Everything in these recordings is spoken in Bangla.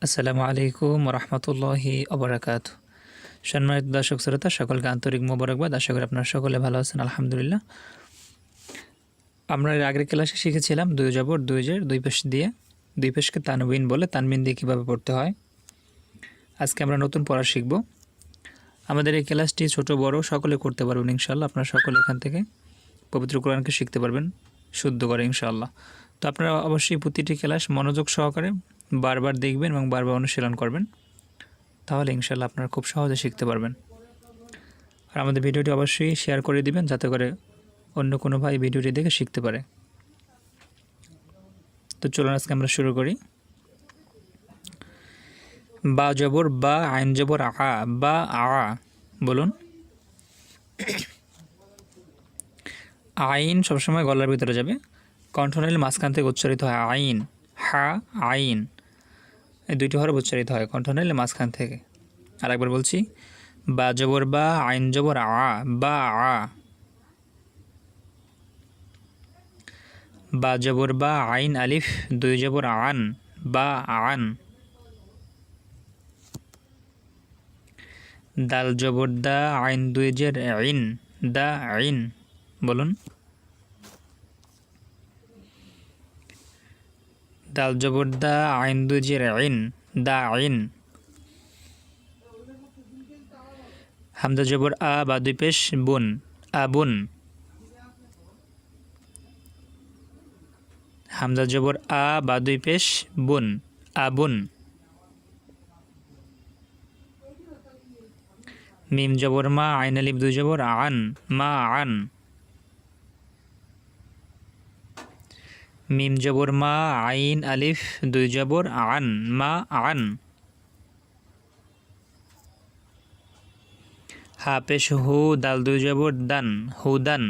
আসসালামু আলাইকুম রহমতুল্লাহি অবরাকাত। সম্মানিত দর্শক শ্রোতা, সকলকে আন্তরিক মোবারকবাদ। আশা করি আপনারা সকলে ভালো আছেন, আলহামদুলিল্লাহ। আমরা এর আগের ক্লাসে শিখেছিলাম দুই জবর দুই জের দুই পেশ দিয়ে, দুই পেশকে তানবিন বলে, তানবিন দিয়ে কীভাবে পড়তে হয়। আজকে আমরা নতুন পড়া শিখব। আমাদের এই ক্লাসটি ছোট বড় সকলে করতে পারবেন ইনশাআল্লাহ। আপনারা সকলে এখান থেকে পবিত্র কোরআনকে শিখতে পারবেন শুদ্ধ করে ইনশাআল্লাহ। তো আপনারা অবশ্যই প্রতিটি ক্লাস মনোযোগ সহকারে বারবার দেখবেন এবং বারবার অনুশীলন করবেন, তাহলে ইনশাআল্লাহ আপনারা খুব সহজে শিখতে পারবেন। আর আমাদের ভিডিওটি অবশ্যই শেয়ার করে দিবেন, যাতে করে অন্য কোনো ভাই ভিডিওটি দেখে শিখতে পারে। তো চলুন আজকে আমরা শুরু করি। বা জবর বা, আইন জবর আ, বা আ বলুন। আইন সবসময় গলার ভিতরে যাবে, কণ্ঠনালীর মাঝখান থেকে উচ্চারিত হয় আইন। হা আইন, এই দুইটি হরফ উচ্চারিত হয় কণ্ঠনালীর মাঝখান থেকে। আর একবার বলছি, বা জবর বা, আইন জবর আ, বা আ। বা জবর বা, আইন আলিফ দুই জবর আন, বা আন। দাল জবর দা, আইন দুই জের ইন, দা আইন বলুন। দাল জবর দা, আইন দুই জের ইন, দা আইন। হামজা জবর আ বা দুই পেশ বুন, আবুন। হামজা জবর আ বা দুই পেশ বুন, আবুন। মিম জবর মা, আইন আলিফ দুই জবর আন, মা আন। মিম জবর মা, আইন আলিফ দুই জবর আন, মা আন। হা পেশ হু, দাল দুই জবর দান, হুদান।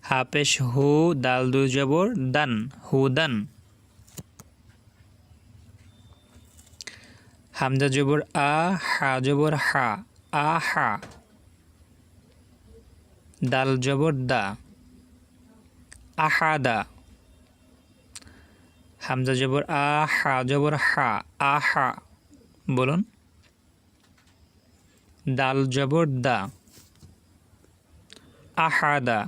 হা পেশ হু, দাল দুই জবর দান, হুদান। হামজা জবর আ, হা জবর হা, আহা। দাল জবর দা, আহাদা। হামজা জবর আ, হা জবর হা, আহা বলুন। দাল জবর দা, আহাদা।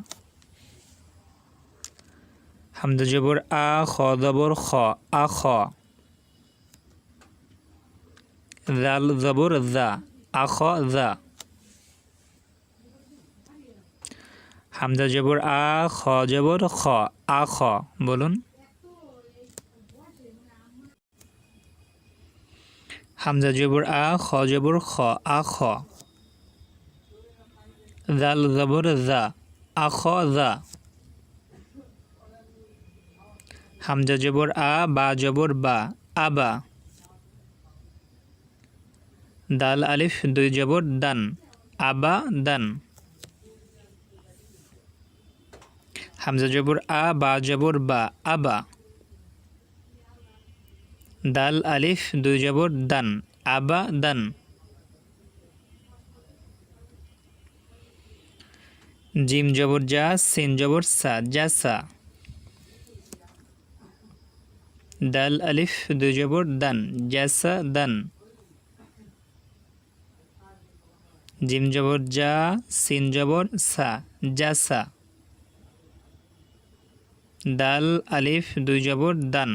হামজা জবর আ, খ জবর খ, আখ। দাল জবর দা, আখ দা। হামজা জবর আ, খ জবর খ, আখ বলুন। হামজা জবর আ, খ জবর খ, আখ। দাল জবর দা, আখ দা। হামজা জবর আ, বা জবর বা, আবা। দাল আলিফ দুই জবর দান, আবা দান। হামজা জবর আ, বা জবর বা, আবা। দাল আলিফ দুই জবর দান, আবা দান। জিম জবর জা, সিন জবর সা, জাসা। দাল আলিফ দুই জবর দান, জাসা দান। জিম জবর জা, সিন জবর সা, জাসা। দাল আলিফ দুই জবর দান,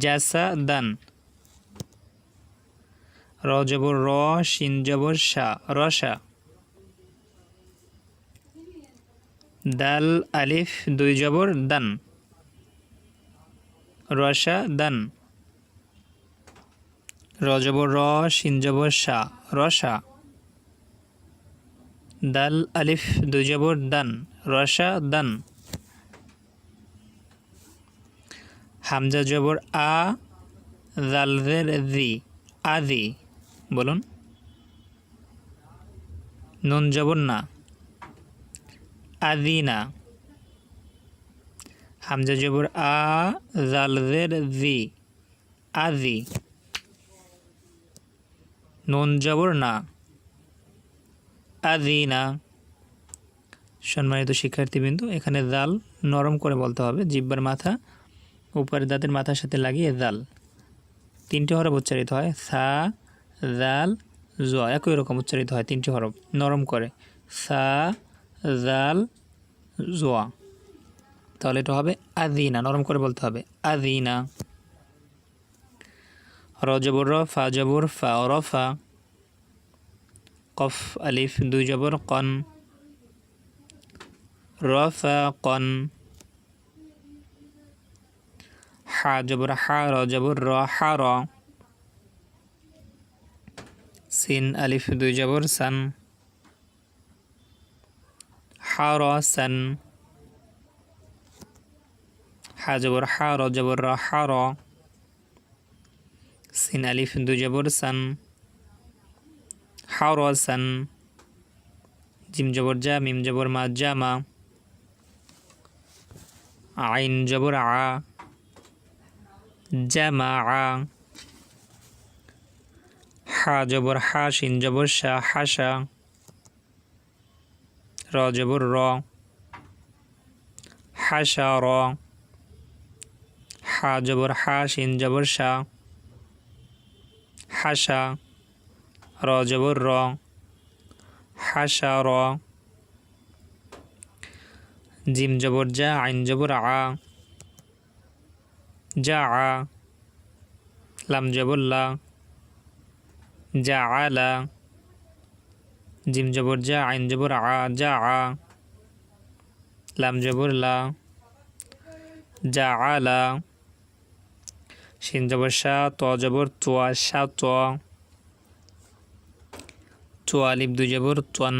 জাসা দান। র জবর র, শিন জবর সা, রসা। দাল আলিফ দুই জবর দান, রসা দান। র জবর র, শিন জবর সা, রসা। দাল আলিফ দুই জবর দান, রসা দান। হামজা জবর আ, দাল জের জি, আদি বলুন। নুন জবর না, আদিনা। হামজা জবর আ, জাল জের জি, আজি। নুন জবর না, আদিনা। সম্মানিত শিক্ষার্থীবৃন্দ, এখানে জাল নরম করে বলতে হবে, জিহ্বার মাথা উপরে দাঁতের মাথার সাথে লাগিয়ে দাল। তিনটি হরফ উচ্চারিত হয়, সা জাল জ, একই রকম উচ্চারিত হয় তিনটি হরফ নরম করে, সা জাল জোয়া। তাহলে এটা হবে আদিনা, নরম করে বলতে হবে আদিনা। র জবর র, ফা জবর ফা, রফা। কফ আলিফ দুই জবর কন, রফা কন। হা জবর হা, র জবর র, হা র। সিন আলিফ দুই জবর সান, হা র সান। হা জবর হা, র জবর র, হা র। সিন আলিফ দুই জবর সান, হা র সান। জিম জবর জা, মিম জবর মা, জামা। আইন জবর আ, জামা আ। হা জবর হা, শিন জবর শা, হাসা। র জবর র, হাসা র। হা জবর হা, শিন জবর শা, হাসা। র জবর র, হাসা র। জিম জবর জা, আইন জবর আ, জা আ। লাম জবর লা, জা আলা। জিম জবর জা, আইন জবর আ, জা আ। লাম জবর লা, জা আলা। শিন জবর শা, ত জবর তোয়া, শা ত। তো আলিফ দুই জবর তন,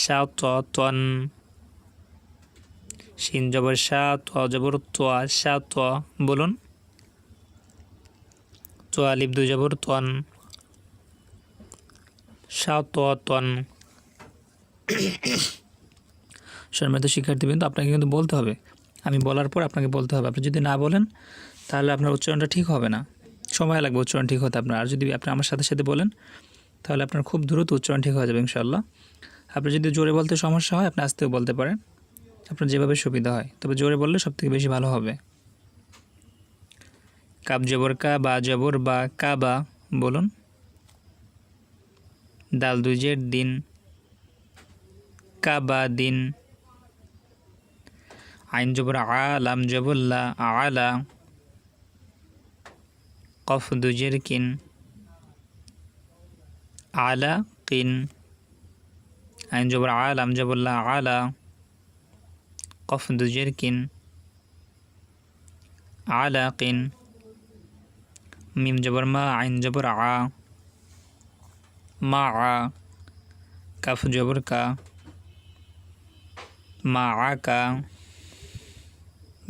শা ত তন। শিন জবর শা, ত জবর তোয়া, শা ত। বলুন তো আলিফ দুই জবর তন, শা ত তন। সম্মানিত শিক্ষার্থীবৃন্দ, আপনাকে কিন্তু বলতে হবে, আমি বলার পর আপনাকে বলতে হবে। আপনি যদি না বলেন তাহলে আপনার উচ্চারণটা ঠিক হবে না, সময় লাগবে উচ্চারণ ঠিক হতে আপনার। আর যদি আপনি আমার সাথে সাথে বলেন তাহলে আপনার খুব দ্রুত উচ্চারণ ঠিক হয়ে যাবে ইনশাআল্লাহ। আপনি যদি জোরে বলতে সমস্যা হয় আপনি আস্তেও বলতে পারেন, আপনার যেভাবে সুবিধা হয়, তবে জোরে বললে সবথেকে বেশি ভালো হবে। কাব জবর কা, বা জবর বা, কাবা। বলুন দাল দুই জের দিন, কাবা দিন। আইন জবর আ, লাম জবর লা, আলা। কফ দুই জের কিন, আলা কিন। আইন জবর আ, লাম জবর লা, আলা। কফ দুই জের কিন, আলা কিন। মিম জবর মা, আইন জবর আ, মা আ। কাফ জবর কা, মা আ কা।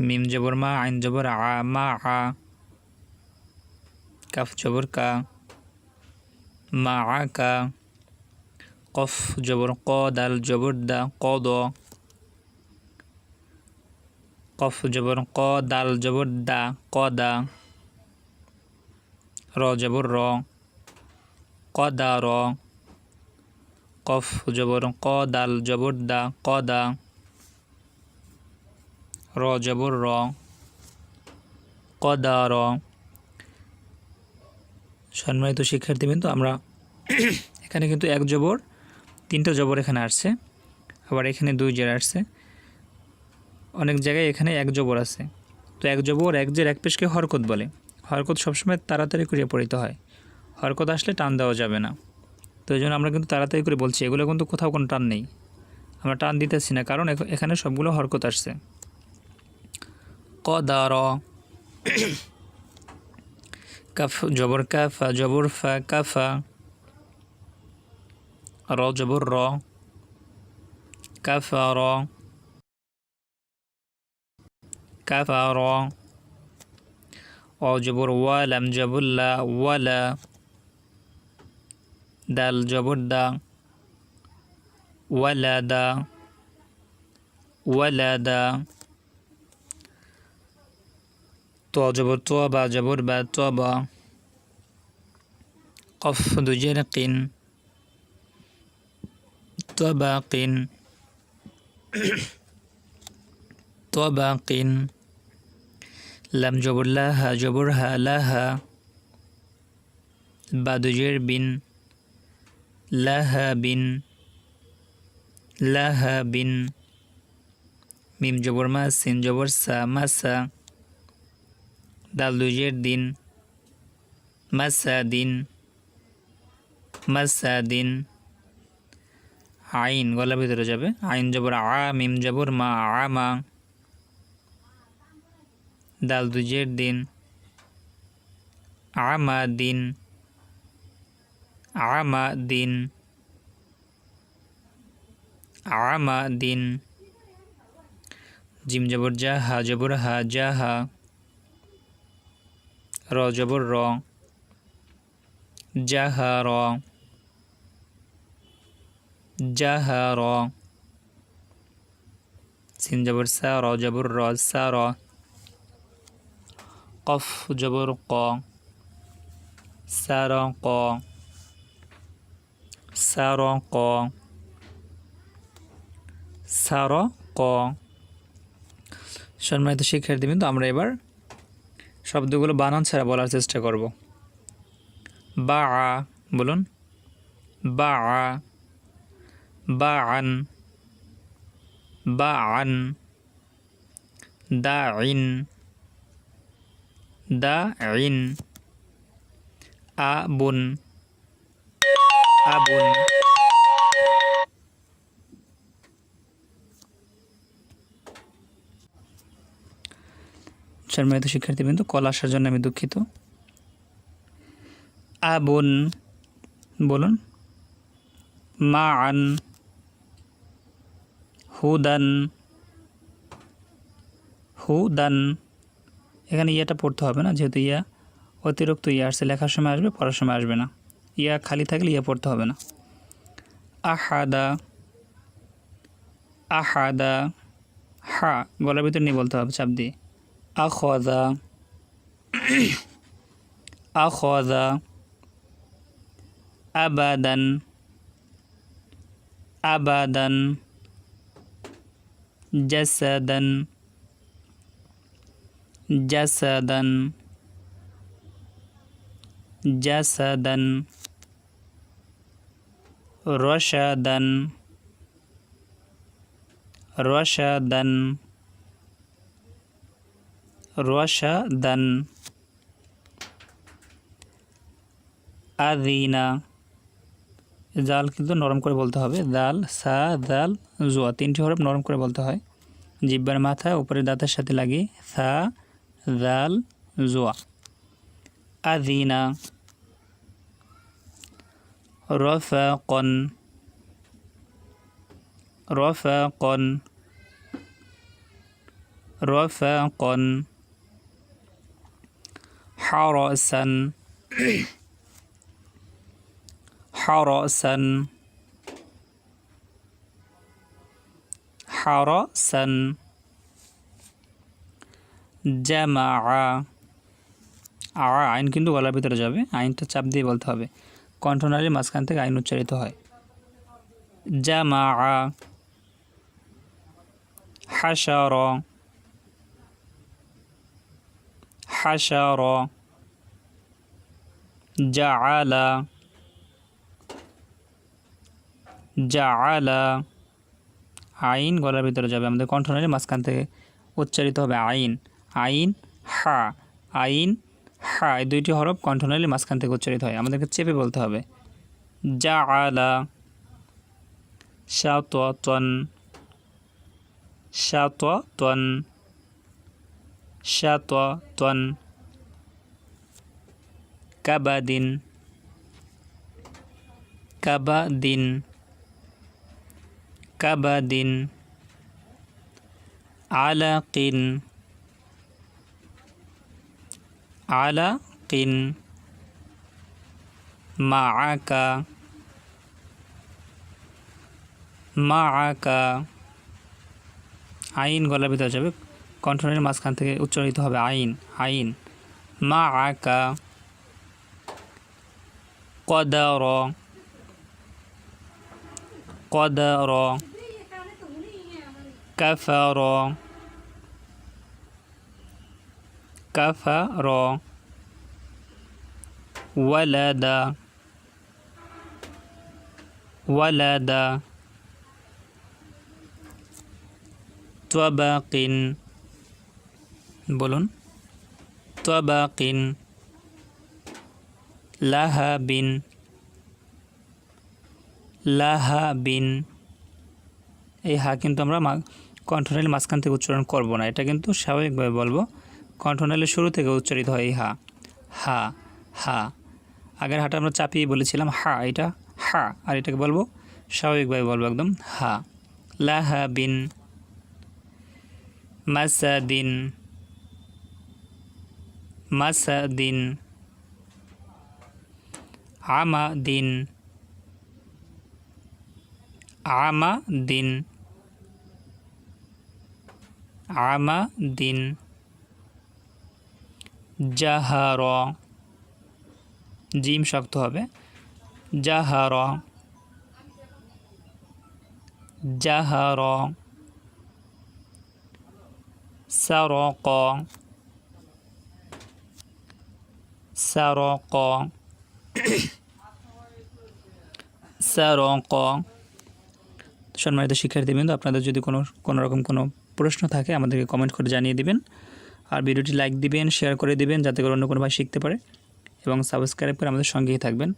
মিম জবর মা, আইন জবর আ, মা আ। কাফ জবর কা, মা আ কা। কফ জবর ক, দাল জবর দা, কদ। কফ জবর ক, দাল জবর দা, কদা। র জবর র, কদা র। কফ জবর ক, দাল জবর দা, কদা। র জবর র, কদা র। সম্মানিত শিক্ষার্থীবৃন্দ, আমরা এখানে কিন্তু এক জবর, তিনটা জবর এখানে আসছে, আবার এখানে দুই জের আসছে। অনেক জায়গায় এখানে এক জবর আছে, তো এক জবর এক জের এক পেশকে হরকত বলে। হরকত সবসময় তাড়াতাড়ি করে পড়িতে হয়, হরকত আসলে টান দেওয়া যাবে না। তো এই জন্য আমরা কিন্তু তাড়াতাড়ি করে বলছি, এগুলো কিন্তু কোথাও কোনো টান নেই, আমরা টান দিতেছি না, কারণ এখানে সবগুলো হরকত আসছে। কদার। কাফ জবর কা, ফা জবর ফা, কাফা। র জবর র, কাফা র, কাফা র। ও জবর ওয়া, লাম জবর লা, ওয়ালা। দাল জবর দা, ওয়ালাদা, ওয়ালাদা। তো জবর তো, বা জবর বা, তবা। কফ দুই জের কিন, তবাকিন, তবাকিন। লাম জবর লা হা জবর হা লা হা বা দুজের বিন লা হা বিন লা হা বিন মিম জবর মা সিন জবর সা মাসা দাল দুজের দিন মাসা দিন মাসা দিন আইন গলার ভিতরে যাবে আইন জবর আ মিম জবর মা আমা দাল দুজের দিন আমা দিন আমা দিন আমা দিন জিম জবর জা হা জবর হা জা হা র জবর র জা হা র জা হা র সিন জবর সা র জবর র সা র কফ জবর ক সা র ক সা র ক সা র ক সম্মানিত শিক্ষার্থীবৃন্দ, আমরা এবার শব্দগুলো বানান ছাড়া বলার চেষ্টা করব। বা আ বলুন, বা আ, বা আন, বা আন, দা ইন, দা ইন, আবুন, আবুন। সম্মানিত শিক্ষার্থীবৃন্দ, কল আসার জন্য আমি দুঃখিত। আবুন বলুন, মাআন, হুদান, হুদান। এখানে ইয়াটা পড়তে হবে না, যেহেতু ইয়া অতিরিক্ত ইয়া আসছে, লেখার সময় আসবে, পড়ার সময় আসবে না। ইয়া খালি থাকলে ইয়া পড়তে হবে না। আহাদা, আহাদা, হা গলার ভিতরে নিয়ে বলতে হবে চাপ দিয়ে। আখাযা, আখাযা, আবাদান, আবাদান, জাসাদান, জাসাদান, জাসাদান, রশাদান, রশাদান, রশাদান, আযিনা। জাল কিন্তু নরম করে বলতে হবে। দাল, সা, দাল, জোয়া তিনটি হরফ নরম করে বলতে হয়। জিহ্বার মাথা উপরের দাঁতের সাথে লাগিয়ে সা, দাল, জোয়া। আযিনা। রফাকন, রফাকন, রফাকন। হারাসান, হারাসান, হারাসান। জামাআ, আইন কিন্তু গলার ভিতরে যাবে, আইনটা চাপ দিয়ে বলতে হবে। কণ্ঠনালীর মাঝখান থেকে আইন উচ্চারিত হয়। জামাআ। হাশারা, হাশারা। জাআলা, জাআলা। আইন গলার ভিতরে যাবে, আমাদের কণ্ঠনালীর মাঝখান থেকে উচ্চারিত হবে আইন। আইন, হা, আইন, হা, এই দুইটি হরফ কণ্ঠনালীর মাঝখান থেকে উচ্চারিত হয়, আমাদেরকে চেপে বলতে হবে। জাআলা, শাতাতান, শাতাতান, শাতাতান। কাবাদিন, কাবাদিন, কাবাদিন। আলাকিন, আলাকিন। মাআকা, মাআকা। আইন গলার ভিতরে যাবে, কণ্ঠনালীর মাঝখান থেকে উচ্চারিত হবে আইন, আইন। মাআকা। কদার, কদার। কাফার, কাফার ওয়ালাদা ওয়ালাদা তাবাকিন বলুন তাবাকিন লাহাবিন লাহাবিন এই হা কিন্তু আমরা কণ্ঠনালীর মাঝখান থেকে উচ্চারণ করব না, এটা কিন্তু স্বাভাবিকভাবে বলবো। কণ্ঠনালীর শুরু থেকে উচ্চারিত হয় এই হা হা হা। আগের হাটা আমরা চাপিয়ে বলেছিলাম হা, এটা হা, আর এটাকে বলবো স্বাভাবিকভাবে বলবো একদম হা। লাহাবিন মাসাদিন মাসাদিন আমাদিন আমাদিন আমাদিন জাহার জিম শক্ত হবে জাহার জাহার সারক সারক সারক। সম্মানিত শিক্ষার্থীবৃন্দ, আপনাদের যদি কোনো রকম কোনো প্রশ্ন থাকে আমাদেরকে কমেন্ট করে জানিয়ে দিবেন, আর ভিডিওটি লাইক দিবেন, শেয়ার করে দিবেন যাতে করে অন্য কোনো ভাই শিখতে পারে, এবং সাবস্ক্রাইব করে আমাদের সঙ্গেই থাকবেন।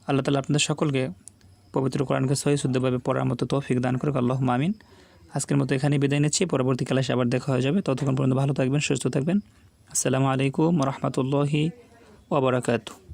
আল্লাহ তাআলা আপনাদের সকলকে পবিত্র কোরআনকে সহি শুদ্ধভাবে পড়ার মতো তৌফিক দান করুক, আল্লাহুম্মা আমিন। আজকের মতো এখানেই বিদায় নিচ্ছি, পরবর্তী ক্লাসে আবার দেখা হয়ে যাবে। ততক্ষণ পর্যন্ত ভালো থাকবেন, সুস্থ থাকবেন। আসসালামু আলাইকুম ওয়া রাহমাতুল্লাহি ওয়া বারাকাতুহু।